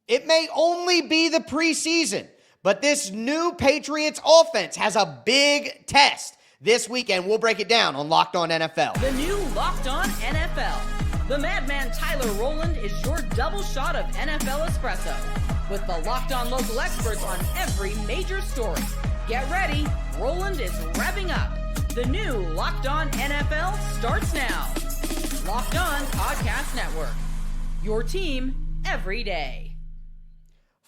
It may only be the preseason, but this new Patriots offense has a big test this weekend. We'll break it down on Locked On NFL. The new Locked On NFL. The madman Tyler Rowland is your double shot of NFL espresso with the Locked On local experts on every major story. Get ready, Rowland is revving up. The new Locked On NFL starts now. Locked On Podcast Network. Your team every day.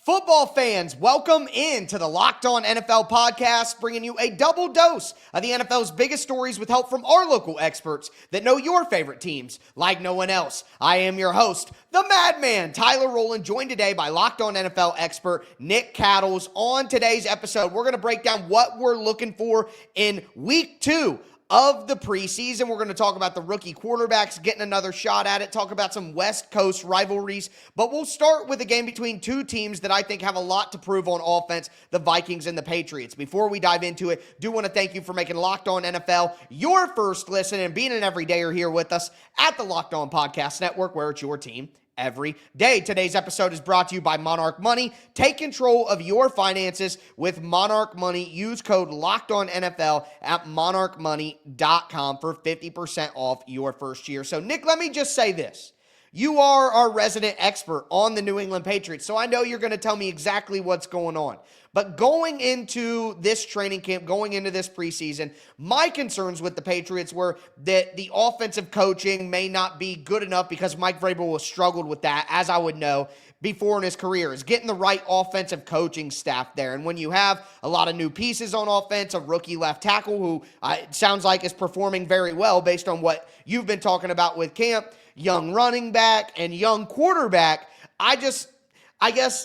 Football fans, welcome into the Locked On NFL podcast, bringing you a double dose of the NFL's biggest stories with help from our local experts that know your favorite teams like no one else. I am your host, the madman, Tyler Rowland, joined today by Locked On NFL expert Nick Cattles. On today's episode, we're going to break down what we're looking for in week 2 of the preseason. We're going to talk about the rookie quarterbacks getting another shot at it, talk about some West Coast rivalries, but we'll start with a game between two teams that I think have a lot to prove on offense, the Vikings and the Patriots. Before we dive into it, do want to thank you for making Locked On NFL your first listen and being an everydayer here with us at the Locked On Podcast Network, where it's your team every day. Today's episode is brought to you by Monarch Money. Take control of your finances with Monarch Money. Use code LOCKEDONNFL at monarchmoney.com for 50% off your first year. So, Nick, let me just say this. You are our resident expert on the New England Patriots, so I know you're going to tell me exactly what's going on. But going into this training camp, going into this preseason, my concerns with the Patriots were that the offensive coaching may not be good enough because Mike Vrabel has struggled with that, as I would know, before in his career, is getting the right offensive coaching staff there. And when you have a lot of new pieces on offense, a rookie left tackle who it sounds like is performing very well based on what you've been talking about with camp, young running back and young quarterback, I guess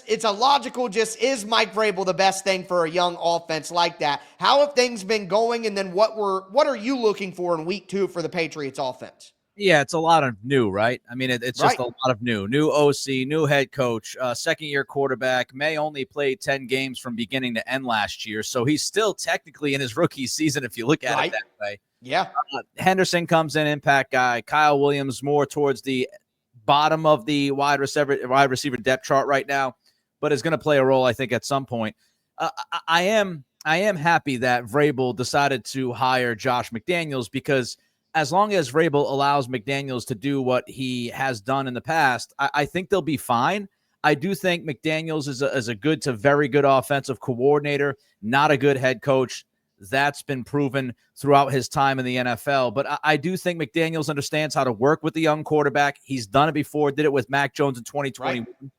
it's a logical is Mike Vrabel the best thing for a young offense like that? How have things been going, and then what are you looking for in week 2 for the Patriots offense? Yeah, it's a lot of new, right? I mean, it's just a lot of new OC, new head coach, second-year quarterback. May only played 10 games from beginning to end last year, so he's still technically in his rookie season if you look at it that way. Yeah. Henderson comes in, impact guy. Kyle Williams more towards the bottom of the wide receiver depth chart right now, but is going to play a role, I think, at some point. I am happy that Vrabel decided to hire Josh McDaniels, because as long as Vrabel allows McDaniels to do what he has done in the past, I think they'll be fine. I do think McDaniels is a good to very good offensive coordinator, not a good head coach. That's been proven throughout his time in the NFL. But I do think McDaniels understands how to work with the young quarterback. He's done it before, did it with Mac Jones in 2021. Right.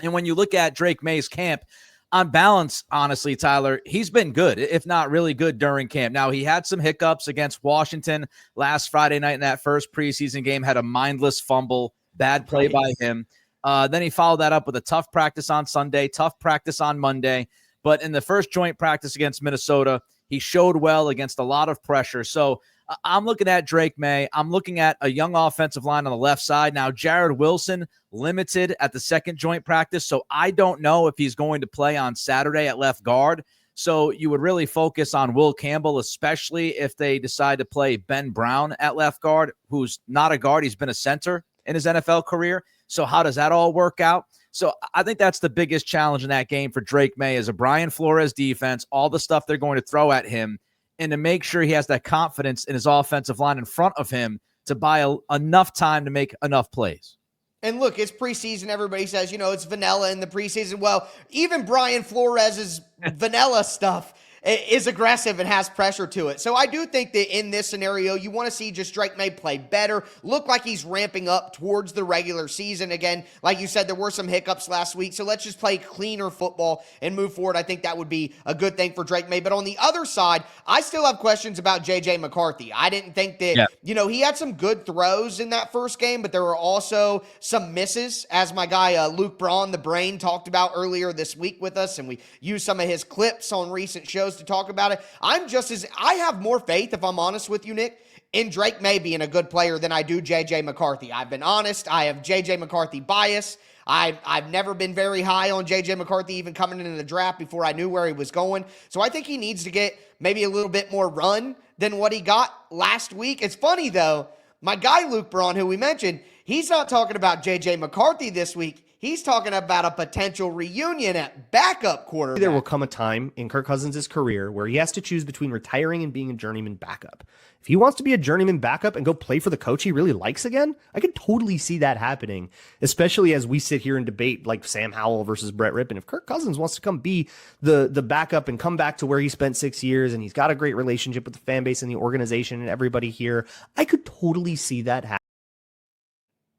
And when you look at Drake Maye's camp, on balance, honestly, Tyler, he's been good, if not really good during camp. Now, he had some hiccups against Washington last Friday night in that first preseason game, had a mindless fumble, bad play by him. Then he followed that up with a tough practice on Sunday, tough practice on Monday. But in the first joint practice against Minnesota, he showed well against a lot of pressure. So I'm looking at Drake Maye. I'm looking at a young offensive line on the left side. Now, Jared Wilson limited at the second joint practice, so I don't know if he's going to play on Saturday at left guard. So you would really focus on Will Campbell, especially if they decide to play Ben Brown at left guard, who's not a guard. He's been a center in his NFL career. So how does that all work out? So I think that's the biggest challenge in that game for Drake Maye is a Brian Flores defense, all the stuff they're going to throw at him, and to make sure he has that confidence in his offensive line in front of him to buy enough time to make enough plays. And look, it's preseason. Everybody says, it's vanilla in the preseason. Well, even Brian Flores' vanilla stuff is aggressive and has pressure to it. So I do think that in this scenario, you want to see just Drake Maye play better, look like he's ramping up towards the regular season. Again, like you said, there were some hiccups last week, so let's just play cleaner football and move forward. I think that would be a good thing for Drake Maye. But on the other side, I still have questions about J.J. McCarthy. I didn't think that, he had some good throws in that first game, but there were also some misses, as my guy Luke Braun, the Brain, talked about earlier this week with us, and we used some of his clips on recent shows to talk about it. I have more faith, if I'm honest with you, Nick, in Drake Maye being a good player than I do J.J. McCarthy. I've been honest. I have J.J. McCarthy bias. I've never been very high on J.J. McCarthy even coming into the draft before I knew where he was going. So I think he needs to get maybe a little bit more run than what he got last week. It's funny, though. My guy Luke Braun, who we mentioned, he's not talking about J.J. McCarthy this week. He's talking about a potential reunion at backup quarterback. There will come a time in Kirk Cousins' career where he has to choose between retiring and being a journeyman backup. If he wants to be a journeyman backup and go play for the coach he really likes again, I could totally see that happening, especially as we sit here and debate like Sam Howell versus Brett Rippon. If Kirk Cousins wants to come be the backup and come back to where he spent 6 years and he's got a great relationship with the fan base and the organization and everybody here, I could totally see that happen.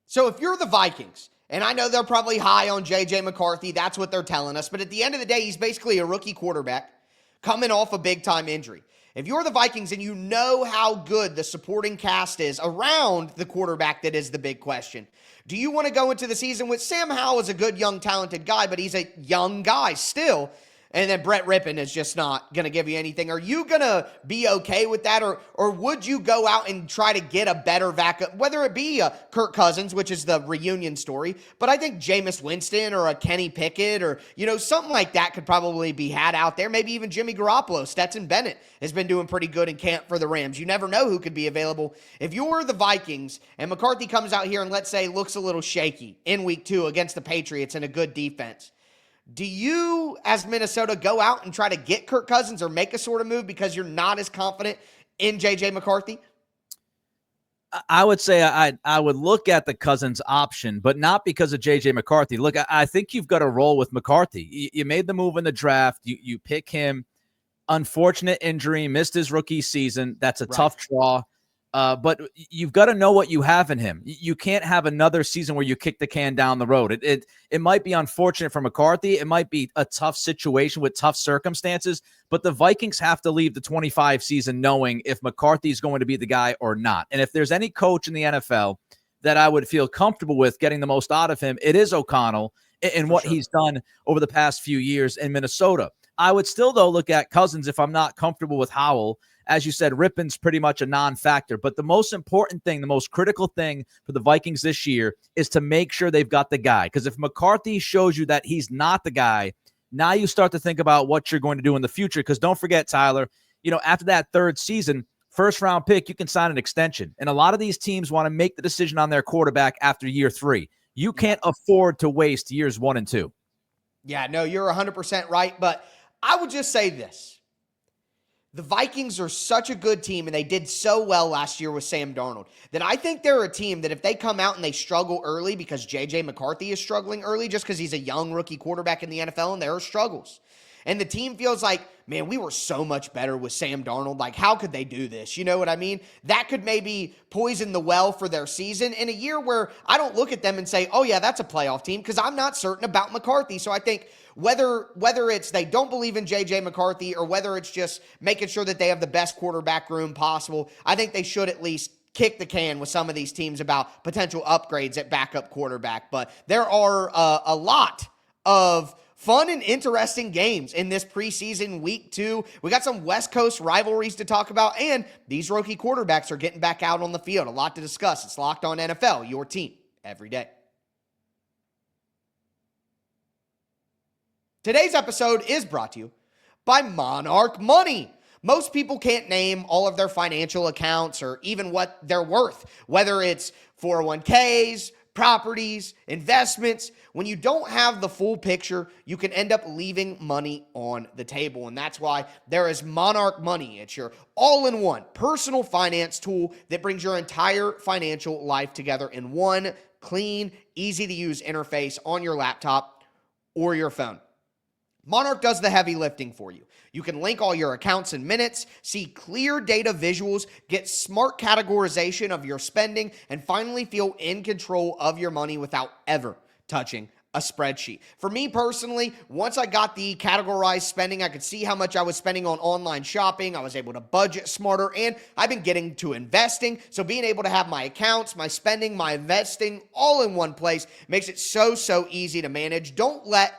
So if you're the Vikings, and I know they're probably high on J.J. McCarthy, that's what they're telling us, but at the end of the day, he's basically a rookie quarterback coming off a big-time injury. If you're the Vikings and you know how good the supporting cast is around the quarterback that is the big question, do you want to go into the season with Sam Howell is a good, young, talented guy, but he's a young guy still, and then Brett Rippon is just not going to give you anything? Are you going to be okay with that, or would you go out and try to get a better backup, whether it be a Kirk Cousins, which is the reunion story, but I think Jameis Winston or a Kenny Pickett or, something like that could probably be had out there. Maybe even Jimmy Garoppolo. Stetson Bennett has been doing pretty good in camp for the Rams. You never know who could be available. If you're the Vikings and McCarthy comes out here and, let's say, looks a little shaky in week 2 against the Patriots and a good defense, do you, as Minnesota, go out and try to get Kirk Cousins or make a sort of move because you're not as confident in J.J. McCarthy? I would say I would look at the Cousins option, but not because of J.J. McCarthy. Look, I think you've got to roll with McCarthy. You made the move in the draft. You pick him. Unfortunate injury, missed his rookie season. That's a tough draw. But you've got to know what you have in him. You can't have another season where you kick the can down the road. It might be unfortunate for McCarthy. It might be a tough situation with tough circumstances, but the Vikings have to leave the 25 season knowing if McCarthy is going to be the guy or not. And if there's any coach in the NFL that I would feel comfortable with getting the most out of him, it is O'Connell and what he's done over the past few years in Minnesota. I would still, though, look at Cousins if I'm not comfortable with Howell. As you said, Rippon's pretty much a non-factor. But the most important thing, the most critical thing for the Vikings this year is to make sure they've got the guy. Because if McCarthy shows you that he's not the guy, now you start to think about what you're going to do in the future. Because don't forget, Tyler, after that third season, first-round pick, you can sign an extension. And a lot of these teams want to make the decision on their quarterback after year 3. You can't afford to waste years 1 and 2. Yeah, no, you're 100% right. But I would just say this. The Vikings are such a good team, and they did so well last year with Sam Darnold, that I think they're a team that if they come out and they struggle early because J.J. McCarthy is struggling early just because he's a young rookie quarterback in the NFL and there are struggles, and the team feels like, man, we were so much better with Sam Darnold. Like, how could they do this? You know what I mean? That could maybe poison the well for their season in a year where I don't look at them and say, oh, yeah, that's a playoff team, because I'm not certain about McCarthy. So I think whether it's they don't believe in J.J. McCarthy or whether it's just making sure that they have the best quarterback room possible, I think they should at least kick the can with some of these teams about potential upgrades at backup quarterback. But there are a lot of fun and interesting games in this preseason week 2. We got some West Coast rivalries to talk about, and these rookie quarterbacks are getting back out on the field. A lot to discuss. It's Locked On NFL, your team every day. Today's episode is brought to you by Monarch Money. Most people can't name all of their financial accounts or even what they're worth, whether it's 401ks, properties, investments. When you don't have the full picture, you can end up leaving money on the table. And that's why there is Monarch Money. It's your all-in-one personal finance tool that brings your entire financial life together in one clean, easy-to-use interface on your laptop or your phone. Monarch does the heavy lifting for you. You can link all your accounts in minutes, see clear data visuals, get smart categorization of your spending, and finally feel in control of your money without ever touching a spreadsheet. For me personally, once I got the categorized spending, I could see how much I was spending on online shopping. I was able to budget smarter, and I've been getting to investing. So being able to have my accounts, my spending, my investing all in one place makes it so easy to manage. Don't let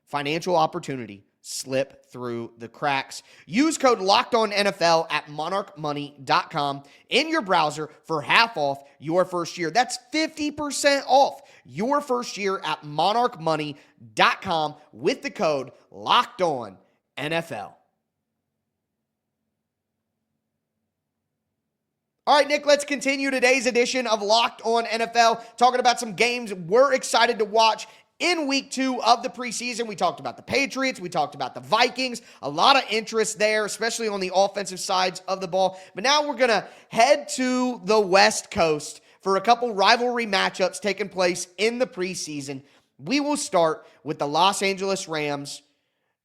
financial opportunity slip through the cracks. Use code LOCKEDONNFL at monarchmoney.com in your browser for half off your first year. That's 50% off your first year at monarchmoney.com with the code LOCKEDONNFL. All right, Nick, let's continue today's edition of Locked On NFL, talking about some games we're excited to watch in week 2 of the preseason. We talked about the Patriots. We talked about the Vikings. A lot of interest there, especially on the offensive sides of the ball. But now we're going to head to the West Coast for a couple rivalry matchups taking place in the preseason. We will start with the Los Angeles Rams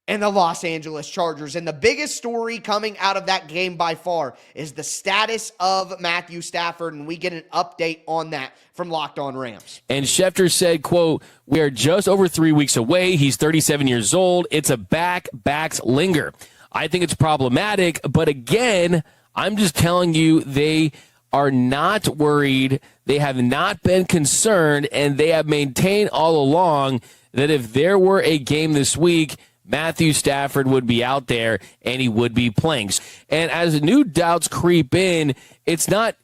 and the Los Angeles Chargers. And the biggest story coming out of that game by far is the status of Matthew Stafford, and we get an update on that from Locked On Rams. And Schefter said, quote, "We are just over 3 weeks away. He's 37 years old. It's a backs linger. I think it's problematic, but again, I'm just telling you, they are not worried. They have not been concerned, and they have maintained all along that if there were a game this week, Matthew Stafford would be out there and he would be playing." And as new doubts creep in, it's not,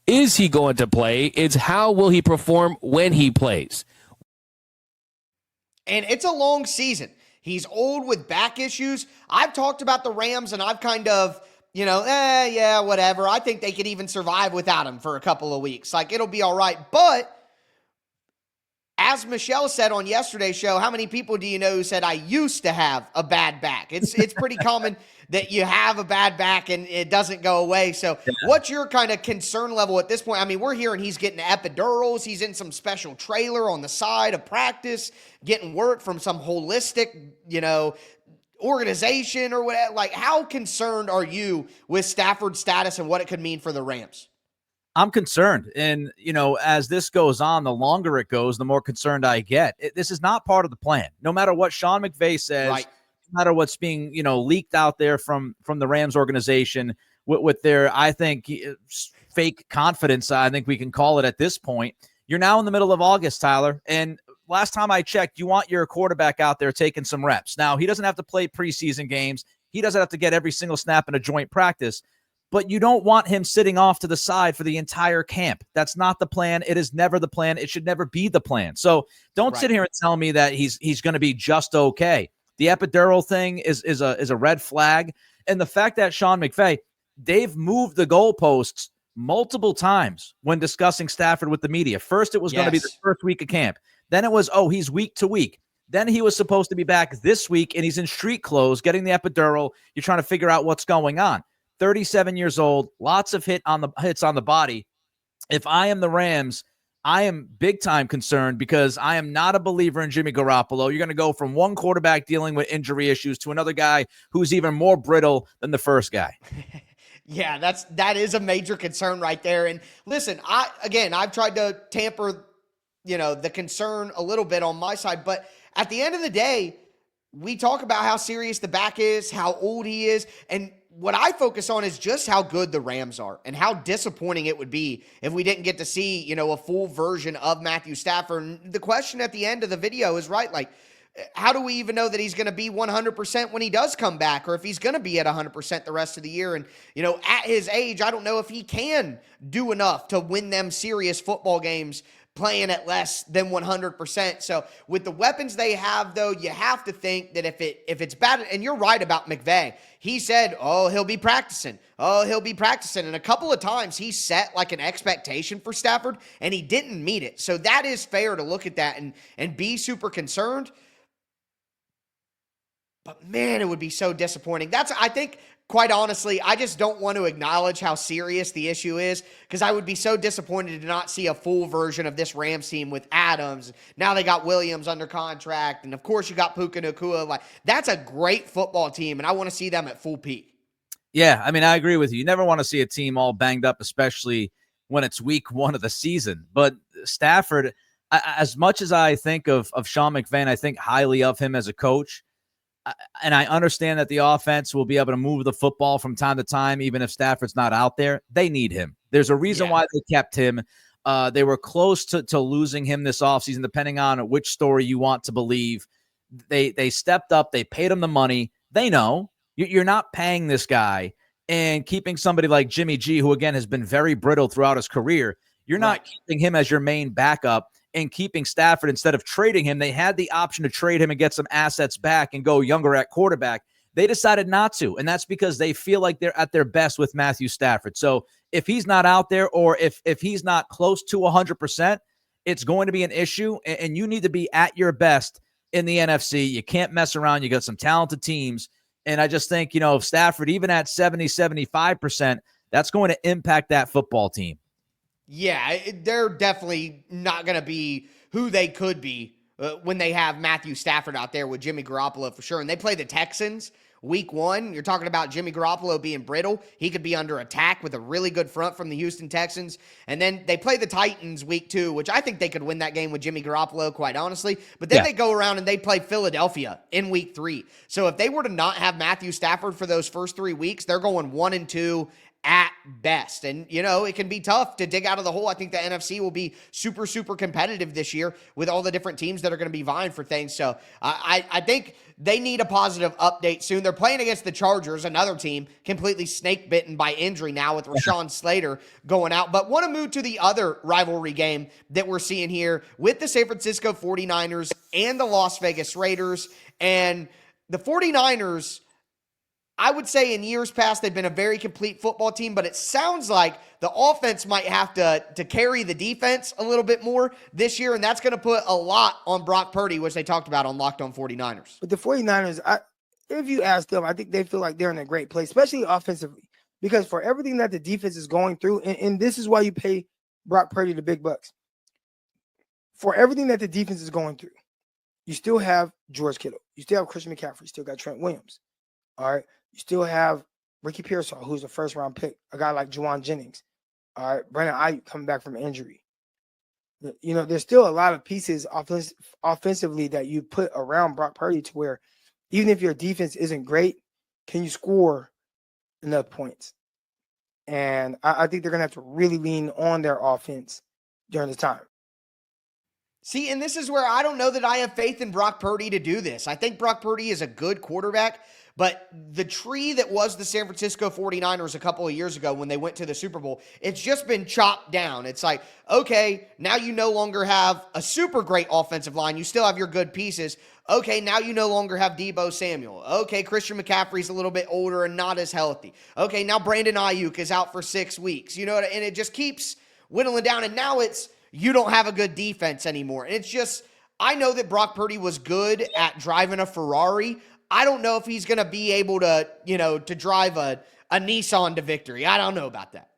is he going to play? It's how will he perform when he plays? And it's a long season. He's old with back issues. I've talked about the Rams, and I've kind of, yeah, whatever. I think they could even survive without him for a couple of weeks. Like, it'll be all right. But as Michelle said on yesterday's show, how many people do you know who said, "I used to have a bad back"? It's pretty common that you have a bad back and it doesn't go away. So what's your kind of concern level at this point? I mean, we're hearing he's getting epidurals. He's in some special trailer on the side of practice, getting work from some holistic, organization or whatever. Like, how concerned are you with Stafford's status and what it could mean for the Rams? I'm concerned. And, as this goes on, the longer it goes, the more concerned I get. This is not part of the plan. No matter what Sean McVay says, right, no matter what's being, leaked out there from the Rams organization with their, I think, fake confidence, I think we can call it at this point. You're now in the middle of August, Tyler. And last time I checked, you want your quarterback out there taking some reps. Now, he doesn't have to play preseason games. He doesn't have to get every single snap in a joint practice. But you don't want him sitting off to the side for the entire camp. That's not the plan. It is never the plan. It should never be the plan. So don't sit here and tell me that he's going to be just okay. The epidural thing is a red flag. And the fact that Sean McVay, they've moved the goalposts multiple times when discussing Stafford with the media. First, it was going to be the first week of camp. Then it was, he's week to week. Then he was supposed to be back this week, and he's in street clothes getting the epidural. You're trying to figure out what's going on. 37 years old, lots of hits on the body. If I am the Rams, I am big time concerned because I am not a believer in Jimmy Garoppolo. You're going to go from one quarterback dealing with injury issues to another guy who's even more brittle than the first guy. Yeah, that is a major concern right there. And listen, I've tried to tamper, the concern a little bit on my side, but at the end of the day, we talk about how serious the back is, how old he is, and what I focus on is just how good the Rams are and how disappointing it would be if we didn't get to see, a full version of Matthew Stafford. And the question at the end of the video is, right, like, how do we even know that he's going to be 100% when he does come back, or if he's going to be at 100% the rest of the year? And, at his age, I don't know if he can do enough to win them serious football games playing at less than 100%. So with the weapons they have, though, you have to think that if it's bad, and you're right about McVay. He said, he'll be practicing. And a couple of times he set like an expectation for Stafford, and he didn't meet it. So that is fair to look at that and be super concerned. But man, it would be so disappointing. I think, quite honestly, I just don't want to acknowledge how serious the issue is because I would be so disappointed to not see a full version of this Rams team with Adams. Now they got Williams under contract, and of course you got Puka Nacua. Like, that's a great football team, and I want to see them at full peak. Yeah, I mean, I agree with you. You never want to see a team all banged up, especially when it's week 1 of the season. But Stafford, as much as I think of Sean McVay, and I think highly of him as a coach, and I understand that the offense will be able to move the football from time to time, even if Stafford's not out there. They need him. There's a reason why they kept him. They were close to losing him this offseason, depending on which story you want to believe. They stepped up. They paid him the money. They know you're not paying this guy and keeping somebody like Jimmy G, who, again, has been very brittle throughout his career. You're not keeping him as your main backup and keeping Stafford instead of trading him. They had the option to trade him and get some assets back and go younger at quarterback. They decided not to, and that's because they feel like they're at their best with Matthew Stafford. So if he's not out there, or if he's not close to 100%, it's going to be an issue, and you need to be at your best in the NFC. You can't mess around. You got some talented teams. And I just think, if Stafford, even at 70, 75%, that's going to impact that football team. Yeah, they're definitely not going to be who they could be when they have Matthew Stafford out there with Jimmy Garoppolo for sure. And they play the Texans week 1. You're talking about Jimmy Garoppolo being brittle. He could be under attack with a really good front from the Houston Texans. And then they play the Titans week 2, which I think they could win that game with Jimmy Garoppolo, quite honestly. But then they go around and they play Philadelphia in week 3. So if they were to not have Matthew Stafford for those first 3 weeks, they're going 1-2 at best. And, it can be tough to dig out of the hole. I think the NFC will be super, super competitive this year with all the different teams that are going to be vying for things. So I think they need a positive update soon. They're playing against the Chargers, another team completely snake bitten by injury now with Rashawn Slater going out. But want to move to the other rivalry game that we're seeing here with the San Francisco 49ers and the Las Vegas Raiders. And the 49ers, I would say in years past, they've been a very complete football team, but it sounds like the offense might have to carry the defense a little bit more this year, and that's going to put a lot on Brock Purdy, which they talked about on Locked On 49ers. But the 49ers, if you ask them, I think they feel like they're in a great place, especially offensively, because for everything that the defense is going through, and this is why you pay Brock Purdy the big bucks. For everything that the defense is going through, you still have George Kittle. You still have Christian McCaffrey. You still got Trent Williams. All right. You still have Ricky Pearsall, who's a first-round pick, a guy like Juwan Jennings. All right, Brandon Ayuk coming back from injury. There's still a lot of pieces offensively that you put around Brock Purdy to where even if your defense isn't great, can you score enough points? And I think they're going to have to really lean on their offense during the time. See, and this is where I don't know that I have faith in Brock Purdy to do this. I think Brock Purdy is a good quarterback, but the tree that was the San Francisco 49ers a couple of years ago when they went to the Super Bowl, it's just been chopped down. It's like, okay, now you no longer have a super great offensive line. You still have your good pieces. Okay, now you no longer have Deebo Samuel. Okay, Christian McCaffrey's a little bit older and not as healthy. Okay, now Brandon Ayuk is out for 6 weeks. And it just keeps whittling down, and now it's you don't have a good defense anymore. And it's just, I know that Brock Purdy was good at driving a Ferrari. I don't know if he's going to be able to, to drive a Nissan to victory. I don't know about that.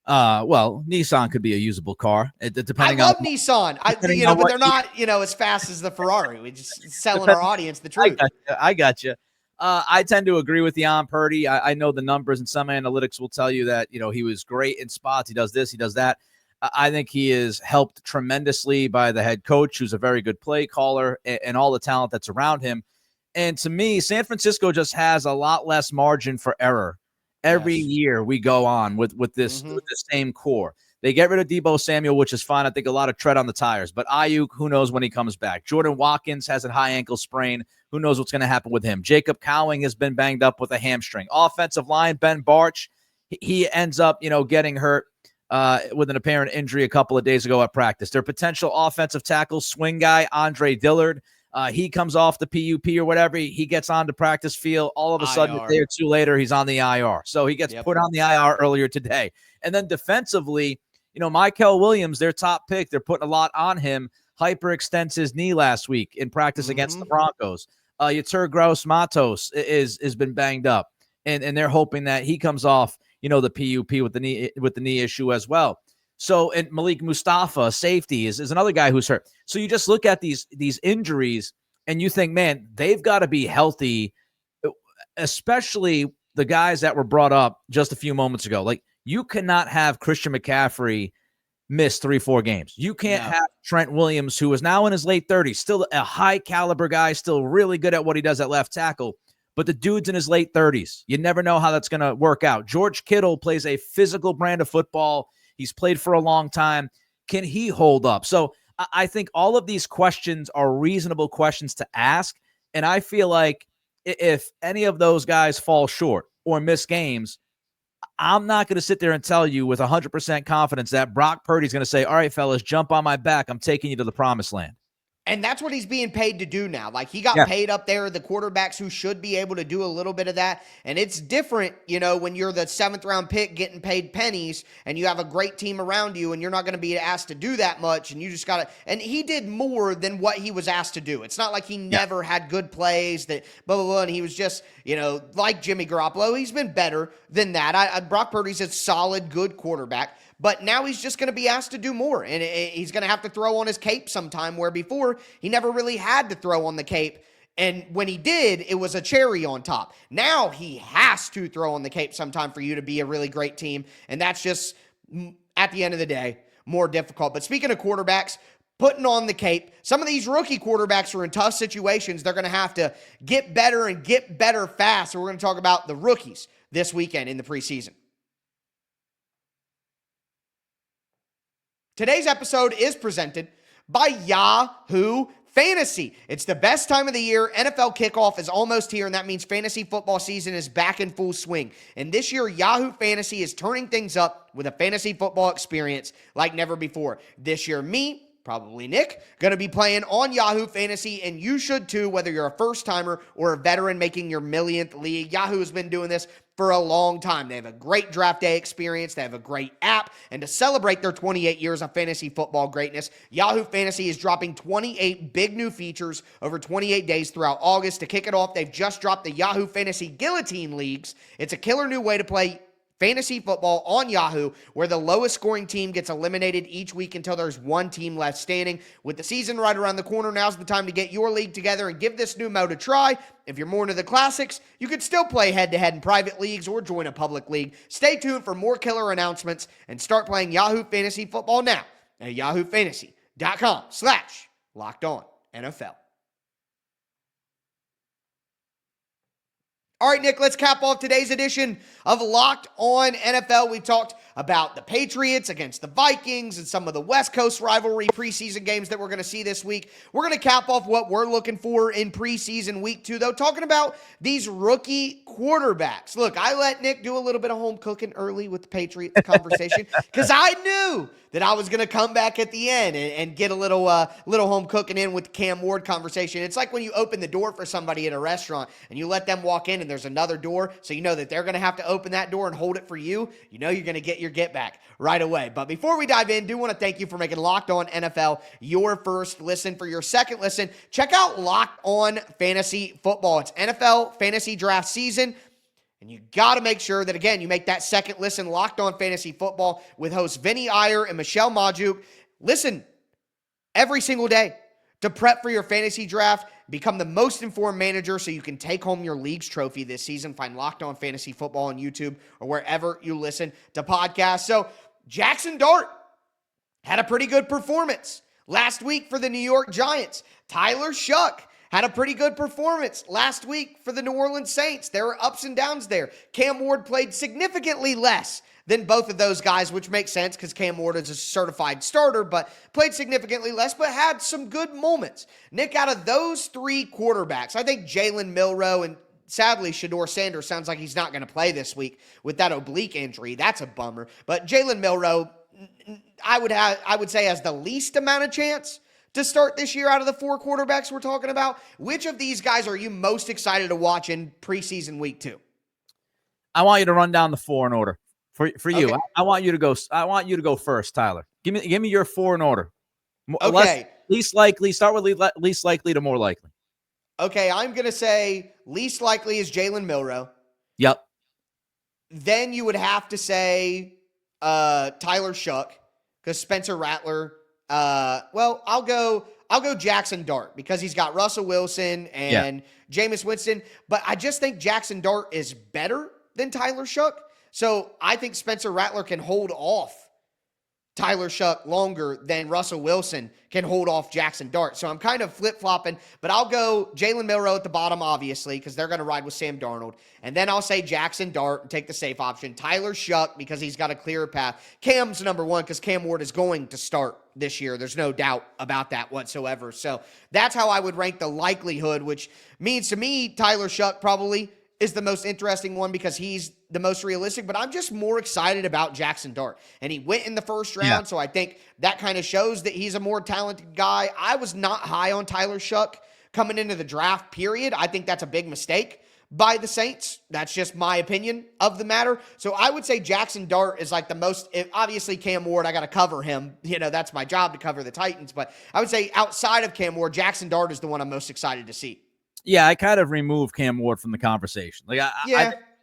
Well, Nissan could be a usable car. Depending I love Nissan. But they're not, as fast as the Ferrari. We just selling our audience the truth. I got you. I tend to agree with you on Purdy. I know the numbers and some analytics will tell you that, he was great in spots. He does this, he does that. I think he is helped tremendously by the head coach, who's a very good play caller, and all the talent that's around him. And to me, San Francisco just has a lot less margin for error. Every year we go on with this same core. They get rid of Deebo Samuel, which is fine. I think a lot of tread on the tires. But Ayuk, who knows when he comes back? Jordan Watkins has a high ankle sprain. Who knows what's going to happen with him? Jacob Cowing has been banged up with a hamstring. Offensive line, Ben Barch, he ends up, getting hurt with an apparent injury a couple of days ago at practice. Their potential offensive tackle, swing guy, Andre Dillard, he comes off the PUP or whatever. He gets on the practice field. All of a sudden, a day or two later, he's on the IR. So he gets put on the IR earlier today. And then defensively, Michael Williams, their top pick, they're putting a lot on him. Hyperextends his knee last week in practice against the Broncos. Yetur Gross-Matos has been banged up, and they're hoping that he comes off, the PUP with the knee issue as well. So, and Malik Mustafa, safety, is another guy who's hurt. So you just look at these injuries and you think, man, they've got to be healthy, especially the guys that were brought up just a few moments ago. Like, you cannot have Christian McCaffrey miss 3-4 games. You can't have Trent Williams, who is now in his late 30s, still a high caliber guy, still really good at what he does at left tackle. But the dude's in his late 30s. You never know how that's going to work out. George Kittle plays a physical brand of football. He's played for a long time. Can he hold up? So I think all of these questions are reasonable questions to ask. And I feel like if any of those guys fall short or miss games, I'm not going to sit there and tell you with 100% confidence that Brock Purdy's going to say, all right, fellas, jump on my back. I'm taking you to the promised land. And that's what he's being paid to do now. Like, he got paid up there, the quarterbacks who should be able to do a little bit of that. And it's different, when you're the 7th-round pick getting paid pennies and you have a great team around you and you're not going to be asked to do that much, and you just got to – and he did more than what he was asked to do. It's not like he never had good plays, that blah, blah, blah, and he was just, like Jimmy Garoppolo. He's been better than that. Brock Purdy's a solid, good quarterback. But now he's just going to be asked to do more, and he's going to have to throw on his cape sometime, where before he never really had to throw on the cape, and when he did, it was a cherry on top. Now he has to throw on the cape sometime for you to be a really great team, and that's just, at the end of the day, more difficult. But speaking of quarterbacks, putting on the cape, some of these rookie quarterbacks are in tough situations. They're going to have to get better and get better fast, so we're going to talk about the rookies this weekend in the preseason. Today's episode is presented by Yahoo Fantasy. It's the best time of the year. NFL kickoff is almost here, and that means fantasy football season is back in full swing. And this year, Yahoo Fantasy is turning things up with a fantasy football experience like never before. This year, probably Nick, going to be playing on Yahoo Fantasy, and you should too, whether you're a first-timer or a veteran making your millionth league. Yahoo has been doing this for a long time. They have a great draft day experience. They have a great app. And to celebrate their 28 years of fantasy football greatness, Yahoo Fantasy is dropping 28 big new features over 28 days throughout August. To kick it off, they've just dropped the Yahoo Fantasy Guillotine Leagues. It's a killer new way to play fantasy football on Yahoo, where the lowest scoring team gets eliminated each week until there's one team left standing. With the season right around the corner, now's the time to get your league together and give this new mode a try. If you're more into the classics, you could still play head-to-head in private leagues or join a public league. Stay tuned for more killer announcements and start playing Yahoo Fantasy Football now at yahoofantasy.com/LockedOnNFL. All right, Nick, let's cap off today's edition of Locked On NFL. We talked about the Patriots against the Vikings and some of the West Coast rivalry preseason games that we're going to see this week. We're going to cap off what we're looking for in preseason week 2, though, talking about these rookie quarterbacks. Look, I let Nick do a little bit of home cooking early with the Patriots conversation because I knew that I was going to come back at the end and get a little home cooking in with the Cam Ward conversation. It's like when you open the door for somebody at a restaurant and you let them walk in and there's another door, so you know that they're going to have to open that door and hold it for you. You know you're going to get your get back right away. But before we dive in, do want to thank you for making Locked On NFL your first listen. For your second listen, check out Locked On Fantasy Football. It's NFL fantasy draft season. And you got to make sure that, again, you make that second listen, Locked On Fantasy Football, with hosts Vinny Iyer and Michelle Majuk. Listen every single day to prep for your fantasy draft. Become the most informed manager so you can take home your league's trophy this season. Find Locked On Fantasy Football on YouTube or wherever you listen to podcasts. So Jaxson Dart had a pretty good performance last week for the New York Giants. Tyler Shough had a pretty good performance last week for the New Orleans Saints. There were ups and downs there. Cam Ward played significantly less than both of those guys, which makes sense because Cam Ward is a certified starter, but played significantly less, but had some good moments. Nick, out of those three quarterbacks, I think Jalen, Milroe, and sadly Shedeur Sanders sounds like he's not going to play this week with that oblique injury. That's a bummer. But Jalen Milroe, I would say, has the least amount of chance to start this year out of the four quarterbacks we're talking about. Which of these guys are you most excited to watch in preseason week 2? I want you to run down the 4 in order. For you, Okay. I want you to go first, Tyler. Give me your 4 in order. Okay. Least likely. Start with least likely to more likely. Okay, I'm going to say least likely is Jalen Milroe. Yep. Then you would have to say Tyler Shough, because Spencer Rattler. I'll go Jaxson Dart because he's got Russell Wilson and Jameis Winston. But I just think Jaxson Dart is better than Tyler Shough. So I think Spencer Rattler can hold off Tyler Shough longer than Russell Wilson can hold off Jaxson Dart. So I'm kind of flip-flopping, but I'll go Jalen Milroe at the bottom, obviously, because they're going to ride with Sam Darnold. And then I'll say Jaxson Dart and take the safe option. Tyler Shough, because he's got a clearer path. Cam's number 1 because Cam Ward is going to start this year. There's no doubt about that whatsoever. So that's how I would rank the likelihood, which means to me Tyler Shough probably is the most interesting one because he's the most realistic, but I'm just more excited about Jaxson Dart. And he went in the first round, so I think that kind of shows that he's a more talented guy. I was not high on Tyler Shough coming into the draft, period. I think that's a big mistake by the Saints. That's just my opinion of the matter. So I would say Jaxson Dart is like the most, obviously Cam Ward, I got to cover him. That's my job to cover the Titans. But I would say outside of Cam Ward, Jaxson Dart is the one I'm most excited to see. Yeah, I kind of removed Cam Ward from the conversation. Like,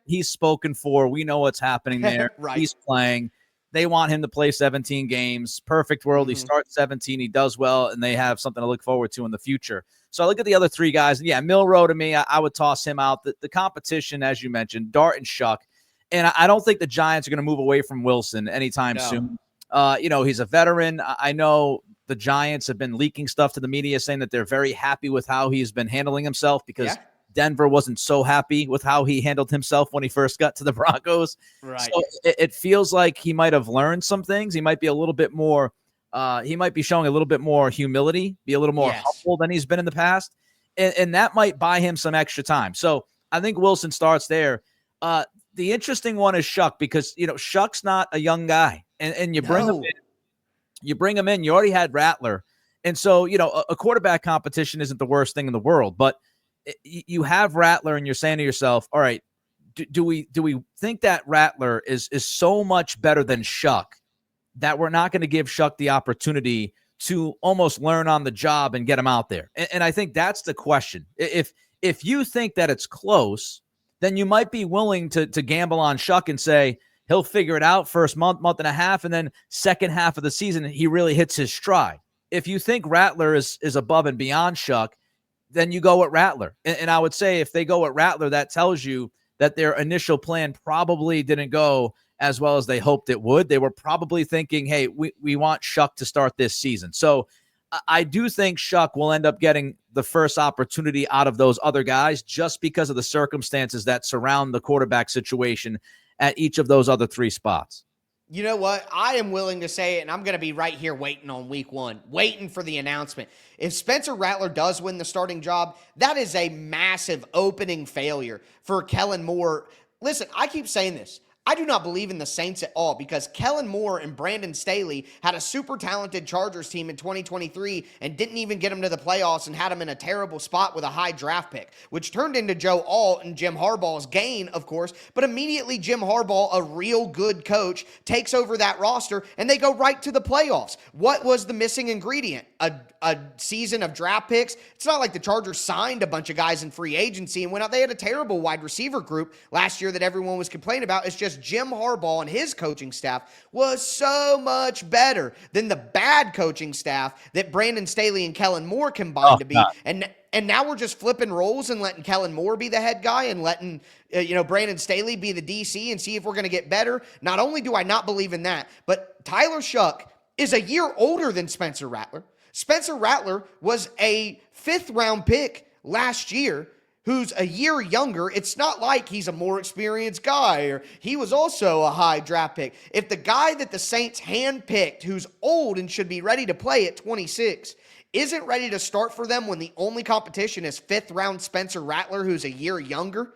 he's spoken for. We know what's happening there. Right. He's playing. They want him to play 17 games. Perfect world. He starts 17. He does well, and they have something to look forward to in the future. So I look at the other three guys, and Milroe to me, I would toss him out. The competition, as you mentioned, Dart and Shough. And I don't think the Giants are going to move away from Wilson anytime soon. He's a veteran. I know the Giants have been leaking stuff to the media saying that they're very happy with how he's been handling himself because Denver wasn't so happy with how he handled himself when he first got to the Broncos. Right. So it feels like he might have learned some things. He might be a little bit more, he might be showing a little bit more humility, be a little more humble than he's been in the past. And that might buy him some extra time. So I think Wilson starts there. The interesting one is Shough because, Shough's not a young guy. And you bring him in. You bring him in. You already had Rattler. And so, a quarterback competition isn't the worst thing in the world. But you have Rattler and you're saying to yourself, all right, do we think that Rattler is so much better than Shough that we're not going to give Shough the opportunity to almost learn on the job and get him out there? And I think that's the question. If you think that it's close, then you might be willing to gamble on Shough and say, he'll figure it out first month and a half, and then second half of the season, he really hits his stride. If you think Rattler is above and beyond Shough, then you go at Rattler. And I would say if they go at Rattler, that tells you that their initial plan probably didn't go as well as they hoped it would. They were probably thinking, hey, we want Shough to start this season. So I do think Shough will end up getting the first opportunity out of those other guys just because of the circumstances that surround the quarterback situation at each of those other three spots. You know what? I am willing to say it, and I'm going to be right here waiting on week one, waiting for the announcement. If Spencer Rattler does win the starting job, that is a massive opening failure for Kellen Moore. Listen, I keep saying this. I do not believe in the Saints at all because Kellen Moore and Brandon Staley had a super talented Chargers team in 2023 and didn't even get them to the playoffs and had them in a terrible spot with a high draft pick, which turned into Joe Alt and Jim Harbaugh's gain, of course. But immediately Jim Harbaugh, a real good coach, takes over that roster and they go right to the playoffs. What was the missing ingredient? A season of draft picks. It's not like the Chargers signed a bunch of guys in free agency and went out. They had a terrible wide receiver group last year that everyone was complaining about. It's just Jim Harbaugh and his coaching staff was so much better than the bad coaching staff that Brandon Staley and Kellen Moore combined to be. God. And now we're just flipping roles and letting Kellen Moore be the head guy and letting Brandon Staley be the DC and see if we're going to get better. Not only do I not believe in that, but Tyler Shough is a year older than Spencer Rattler. Spencer Rattler was a 5th round pick last year who's a year younger. It's not like he's a more experienced guy or he was also a high draft pick. If the guy that the Saints handpicked who's old and should be ready to play at 26 isn't ready to start for them when the only competition is 5th round Spencer Rattler who's a year younger,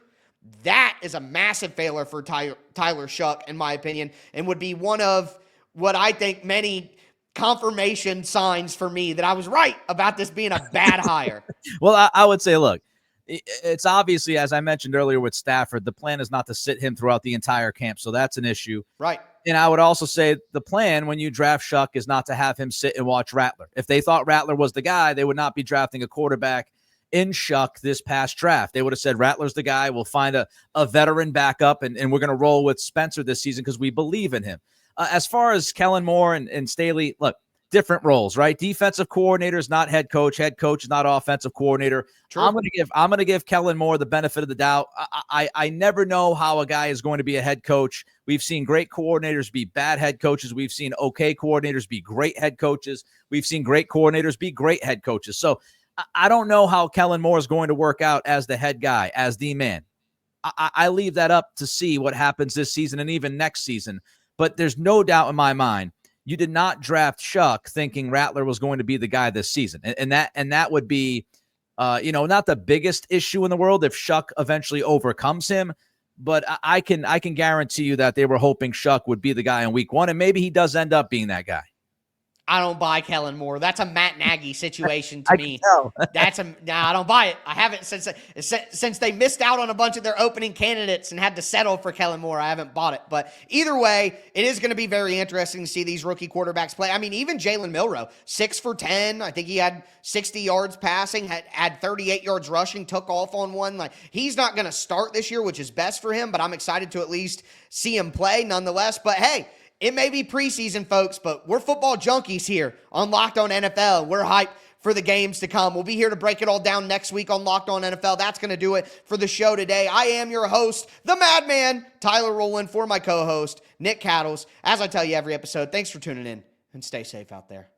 that is a massive failure for Tyler Shough, in my opinion, and would be one of what I think many confirmation signs for me that I was right about this being a bad hire. Well, I would say, look, it's obviously, as I mentioned earlier with Stafford, the plan is not to sit him throughout the entire camp. So that's an issue. Right. And I would also say the plan when you draft Shough is not to have him sit and watch Rattler. If they thought Rattler was the guy, they would not be drafting a quarterback in Shough this past draft. They would have said, Rattler's the guy. We'll find a veteran backup, and we're going to roll with Spencer this season because we believe in him. As far as Kellen Moore and Staley, look, different roles, right? Defensive coordinator is not head coach. Head coach is not offensive coordinator. True. I'm going to give Kellen Moore the benefit of the doubt. I never know how a guy is going to be a head coach. We've seen great coordinators be bad head coaches. We've seen okay coordinators be great head coaches. We've seen great coordinators be great head coaches. So I don't know how Kellen Moore is going to work out as the head guy, as the man. I leave that up to see what happens this season and even next season. But there's no doubt in my mind, you did not draft Shough thinking Rattler was going to be the guy this season. And that would be Not the biggest issue in the world if Shough eventually overcomes him, but I can guarantee you that they were hoping Shough would be the guy in week 1, and maybe he does end up being that guy. I don't buy Kellen Moore. That's a Matt Nagy situation to me. I don't buy it. I haven't since they missed out on a bunch of their opening candidates and had to settle for Kellen Moore. I haven't bought it. But either way, it is going to be very interesting to see these rookie quarterbacks play. I mean, even Jalen Milroe, 6 for 10. I think he had 60 yards passing, had 38 yards rushing, took off on one. Like, he's not going to start this year, which is best for him, but I'm excited to at least see him play nonetheless. But hey, it may be preseason, folks, but we're football junkies here on Locked On NFL. We're hyped for the games to come. We'll be here to break it all down next week on Locked On NFL. That's going to do it for the show today. I am your host, the Madman, Tyler Rowland, for my co-host, Nick Cattles. As I tell you every episode, thanks for tuning in, and stay safe out there.